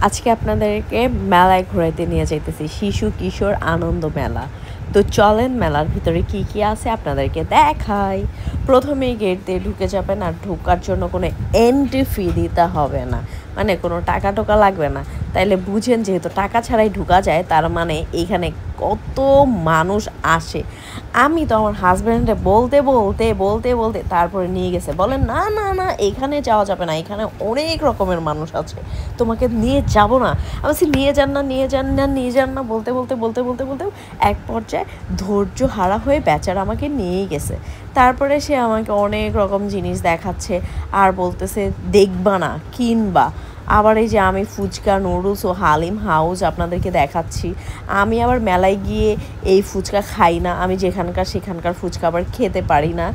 আজকে আপনাদেরকে মেলায় ঘোরাইতে নিয়ে যাইতেছি, শিশু কিশোর আনন্দ মেলা। তো চলেন মেলার ভিতরে কি কি আছে আপনাদেরকে দেখাই। প্রথমেই গেট দিয়ে ঢুকে যাবেন, আর ঢোকার জন্য কোনো এন্ট্রি ফি দিতে হবে না, মানে কোনো টাকা টোকা লাগবে না। তাইলে বুঝেন, যেহেতু টাকা ছাড়াই ঢোকা যায়, তার মানে এইখানে কত মানুষ আসে। আমি তো আমার হাজব্যান্ডে বলতে বলতে বলতে বলতে তারপরে নিয়ে গেছে, বলেন না না না এখানে যাওয়া যাবে না, এখানে অনেক রকমের মানুষ আছে, তোমাকে নিয়ে যাব না। আমি বলছি নিয়ে যান না, নিয়ে যান না, নিয়ে যান না, বলতে বলতে বলতে বলতে বলতে এক পর্যায়ে ধৈর্য হারা হয়ে বেচারা আমাকে নিয়েই গেছে। তারপরে সে আমাকে অনেক রকম জিনিস দেখাচ্ছে আর বলতেছে দেখবা না, কিনবা। আবার এই যে আমি ফুচকা, নুডলস ও হালিম হাউস আপনাদেরকে দেখাচ্ছি। আমি আবার মেলায় গিয়ে এই ফুচকা খাই না, আমি যেখানকার সেখানকার ফুচকা আবার খেতে পারি না।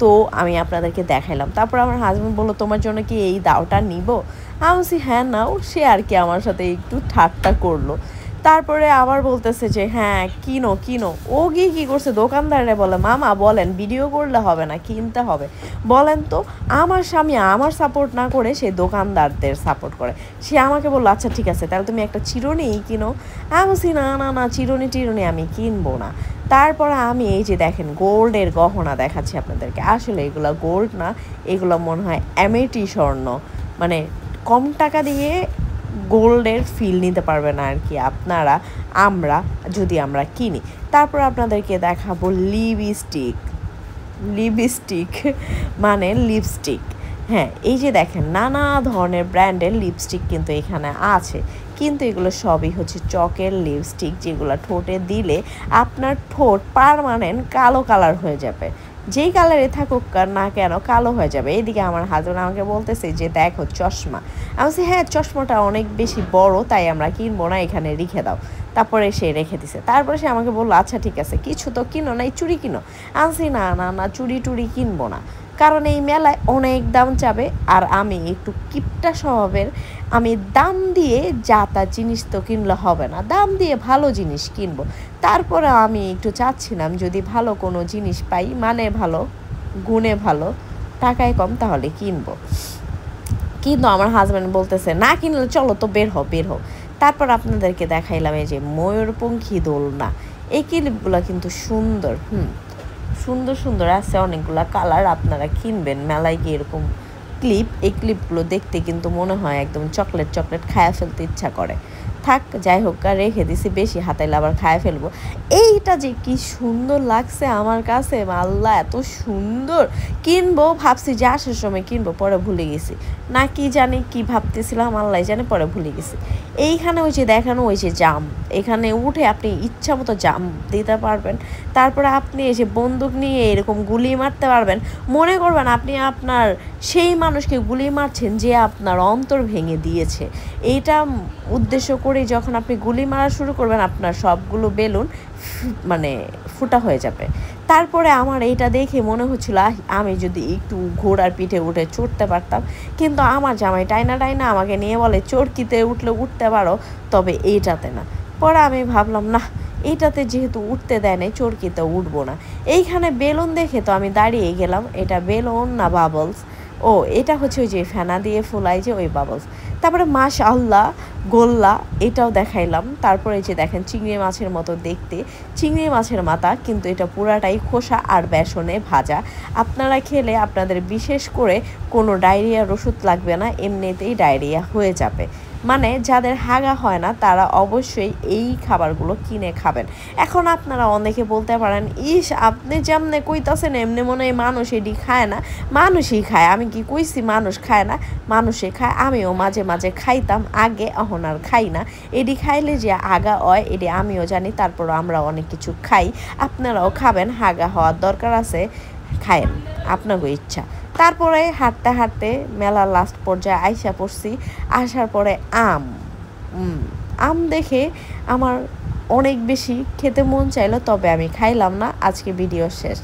তো আমি আপনাদেরকে দেখাইলাম। তারপর আমার হাজব্যান্ড বললো তোমার জন্য কি এই দাওটা নিব। আমি বলছি হ্যাঁ নাও। সে আর কি আমার সাথে একটু ঠাট্টা করলো। তারপরে আবার বলতেছে যে হ্যাঁ কিনো কিনো। ও গিয়ে কী করছে, দোকানদারে বলে মামা বলেন ভিডিও করলে হবে না, কিনতে হবে। বলেন তো, আমার স্বামী আমার সাপোর্ট না করে সে দোকানদারদের সাপোর্ট করে। সে আমাকে বললো আচ্ছা ঠিক আছে, তাহলে তুমি একটা চিরুনিই কিনো। আমি বলছি না না না, চিরুনি টিরুনি আমি কিনবো না। তারপর আমি এই যে দেখেন গোল্ডের গহনা দেখাচ্ছি আপনাদেরকে। আসলে এগুলো গোল্ড না, এগুলো মনে হয় অ্যামেটি স্বর্ণ, মানে কম টাকা দিয়ে গোল্ডের ফিল নিতে পারবে না আর কি আপনারা, যদি আমরা কিনি। তারপর আপনাদেরকে দেখাবো লিপস্টিক মানে লিপস্টিক। হ্যাঁ, এই যে দেখেন নানা ধরনের ব্র্যান্ডের লিপস্টিক কিন্তু এখানে আছে, কিন্তু এগুলো সবই হচ্ছে চকের লিপস্টিক, যেগুলো ঠোঁটে দিলে আপনার ঠোঁট পার্মানেন্ট কালো কালার হয়ে যাবে। যেই কালারে থাকুক না কেন কালো হয়ে যাবে। এইদিকে আমার হাজব্যান্ড আমাকে বলতেছে যে দেখো চশমা। আমি বলছি হ্যাঁ চশমাটা অনেক বেশি বড়, তাই আমরা কিনবো না, এখানে রেখে দাও। তারপরে সে রেখে দিছে। তারপরে সে আমাকে বললো আচ্ছা ঠিক আছে, কিছু তো কিনো না, এই চুড়ি কিনো। আনছি না না না, চুড়ি টুড়ি কিনবো না, কারণ এই মেলায় অনেক দাম চাবে। আর আমি একটু কিপটা স্বভাবের, আমি দাম দিয়ে যা তা জিনিস তো কিনলে হবে না, দাম দিয়ে ভালো জিনিস কিনবো। তারপরে আমি একটু চাচ্ছিলাম যদি ভালো কোনো জিনিস পাই, মানে ভালো, গুণে ভালো, টাকায় কম, তাহলে কিনবো। কিন্তু আমার হাজব্যান্ড বলতেছে না কিনলে চলো তো বের হও বের হও। তারপর আপনাদেরকে দেখাইলাম এই যে ময়ূরপঙ্খী দোলনা। এই ক্লিপগুলো কিন্তু সুন্দর, সুন্দর সুন্দর আছে অনেকগুলো কালার। আপনারা কিনবেন মেলায় গিয়ে এরকম ক্লিপ। এই ক্লিপগুলো দেখতে কিন্তু মনে হয় একদম চকলেট চকলেট খায়া ফেলতে ইচ্ছা করে। থাক যাই হোক, রেখে দিছি, বেশি হাতাইলে আবার খায়া ফেলবো। এইটা যে কি সুন্দর লাগছে আমার কাছে, আল্লাহ এত সুন্দর। কিনবো ভাবছি যে আসার সময় কিনবো, পরে ভুলে গেছি, না কি জানি কি ভাবতেছিলাম আল্লাহ জানে, পরে ভুলে গেছি। এইখানে ওই যে দেখানো ওই যে জাম, এখানে উঠে আপনি ইচ্ছা মতো জাম দিতে পারবেন। তারপরে আপনি এসে বন্দুক নিয়ে এরকম গুলি মারতে পারবেন। মনে করবেন আপনি আপনার সেই মানুষকে গুলি মারছেন যে আপনার অন্তর ভেঙে দিয়েছে। এইটা উদ্দেশ্য করে যখন আপনি গুলি মারা শুরু করবেন, আপনার সবগুলো বেলুন মানে ফুটা হয়ে যাবে। তারপরে আমার এইটা দেখে মনে হচ্ছিল আমি যদি একটু ঘোড়ার পিঠে উঠে চড়তে পারতাম, কিন্তু আমার জামাই টাইনা টাইনা আমাকে নিয়ে বলে চরকিতে উঠলে উঠতে পারো, তবে এইটাতে না। পরে আমি ভাবলাম না, এইটাতে যেহেতু উঠতে দেয় নাই, চরকিতে উঠবো না। এইখানে বেলুন দেখে তো আমি দাঁড়িয়ে গেলাম, এটা বেলুন না বাবলস? ও এটা হচ্ছে ওই যে ফেনা দিয়ে ফুলাই যে ওই বাবলস। তারপরে মাশাআল্লাহ গোল্লা, এটাও দেখাইলাম। তারপরে এই যে দেখেন চিংড়ি মাছের মতো দেখতে, চিংড়ি মাছের মাথা, কিন্তু এটা পুরাটাই খোসা আর বেসনে ভাজা। আপনারা খেলে আপনাদের বিশেষ করে কোনো ডায়রিয়ার ওষুধ লাগবে না, এমনিতেই ডায়রিয়া হয়ে যাবে। মানে যাদের হাগা হয় না তারা অবশ্যই এই খাবারগুলো কিনে খাবেন। এখন আপনারা অনেকে বলতে পারেন ইস আপনি যেমনে কইতাছেন এমনি মনে হয় মানুষ এটি খায় না। মানুষই খায়, আমি কি কইছি মানুষ খায় না? মানুষই খায়, আমিও মাঝে মাঝে খাইতাম আগে, এখন আর খাই না। এটি খাইলে যে আগা হয় এটি আমিও জানি, তারপরও আমরা অনেক কিছু খাই। আপনারাও খাবেন, হাগা হওয়ার দরকার আছে, খায়েন, আপনাকে ইচ্ছা। তারপরে হাঁটতে হাঁটতে মেলার লাস্ট পর্যায়ে আইসা পড়ছি। আসার পরে আম দেখে আমার অনেক বেশি খেতে মন চাইলো, তবে আমি খাইলাম না। আজকে ভিডিও শেষ।